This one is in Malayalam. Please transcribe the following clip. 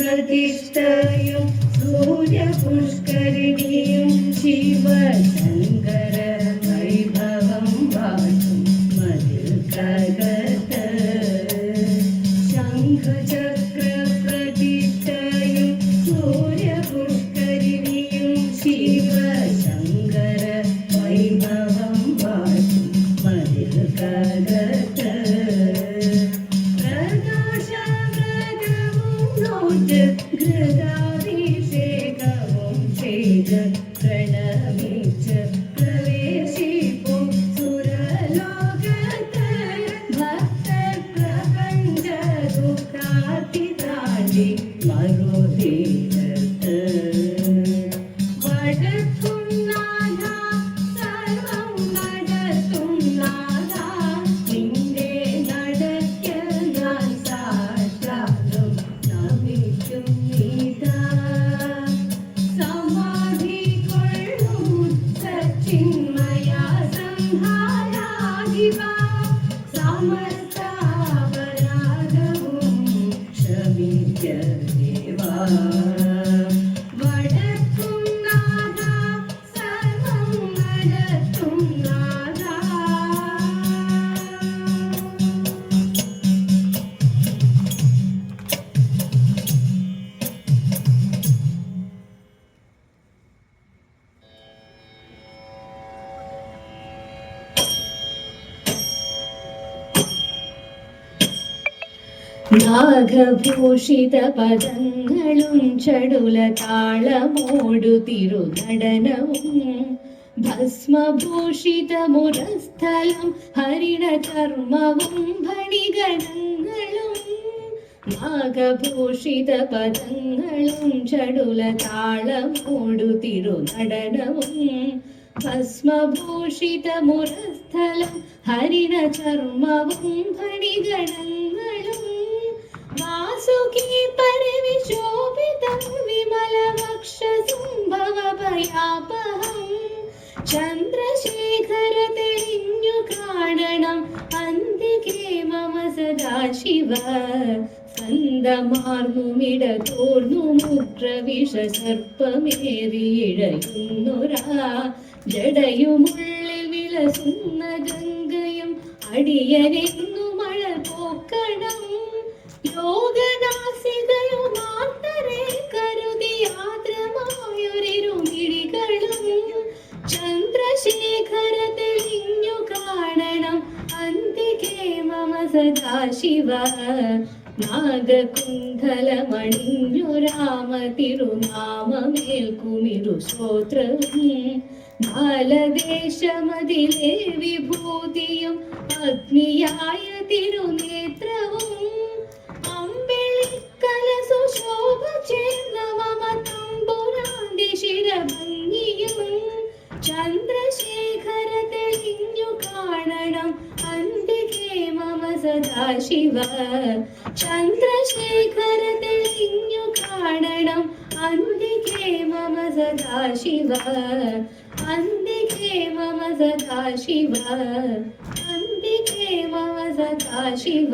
പ്രതിഷ്ഠയും സൂര്യപുഷ്കരിണിയും ശിവശങ്കര വൈഭവം വാഴ്ത്തും മതിൽക്കകത്ത് ശംഖചക്ര പ്രതിഷ്ഠയും സൂര്യപുഷ്കരിണിയും ശിവശങ്കര വൈഭവം വാഴ്ത്തും മതിൽക്കകത്ത് ഘൃതാഭിഷേകവും ചെയ്ത് പ്രണമിച്ച് പ്രവേശിപ്പും സുരലോകത്ത് ഭക്തപ്രപഞ്ച ദുഃഖാതി താണ്ടി മറുതീരത്ത് വടക്കുംനാഥ സർവം നടത്തുംനാഥ നിന്റെ നടയ്ക്ക് ഞാൻ സാഷ്ടാംഗം നമിക്കും നീതാ സമാധി കൊള്ളും സച്ചിന്മയ സംഹാരാധിപ സമസ്താപരാധവും ക്ഷമിക്ക ദേവാ വടക്കുംനാഥ സർവം നടത്തുംനാഥ നാഗഭൂഷിത പദങ്ങളും ചടുല താളമോടു തിരുനടനവും ഭസ്മഭൂഷിത മുരസ്ഥലം ഹരിണ ചർമ്മവും ഭണിഗണങ്ങളും നാഗഭൂഷിത പദങ്ങളും ചടുല താളമോടു തിരുനടനവും ഭസ്മഭൂഷിത മുരസ്ഥലം ഹരിണ ചർമ്മവും ഭണിഗണങ്ങളും വാസുകി പരിവിശോഭിതം വിമലവക്ഷസുംഭവഭയാപഹം ചന്ദ്രശേഖര തെളിഞ്ഞു കാണണം അന്തികേ മമ സദാശിവ സ്കന്ദമാർന്നുമിട തോർന്നു മുദ്രവിഷ സർപ്പമേറിയിഴയുന്നൊരാ ജടയുമുള്ളിൽ വിലസുന്ന ഗംഗയും അടിയനെന്നു മഴ പോക്കണം യോഗനാസികയുമാത്തരെ കരുതി ആദ്രമായൊരിരുമിഴികളും ചന്ദ്രശേഖര തെളിഞ്ഞു കാണണം അന്തികേ മമ സദാശിവ നാഗകുണ്ഠലമണിഞ്ഞു രാമ തിരുനാമമേൽക്കുമിരു ശ്രോത്രവും ബാലദേശമതിലെ വിഭൂതിയും അഗ്നിയായ തിരുനേത്രവും അമ്പിളിക്കലസു ശോഭ ചേർന്ന മമ തമ്പുരാന്റെ ശിരഭംഗിയും ചന്ദ്രശേഖര തെളിഞ്ഞു കാണണം അന്തികേ മമ സദാശിവ ചന്ദ്രശേഖര തെളിഞ്ഞു കാണണം അന്തികേ മമ സദാശിവ അന്തികേ മമ സദാശിവ അന്തികേ മമ സദാശിവ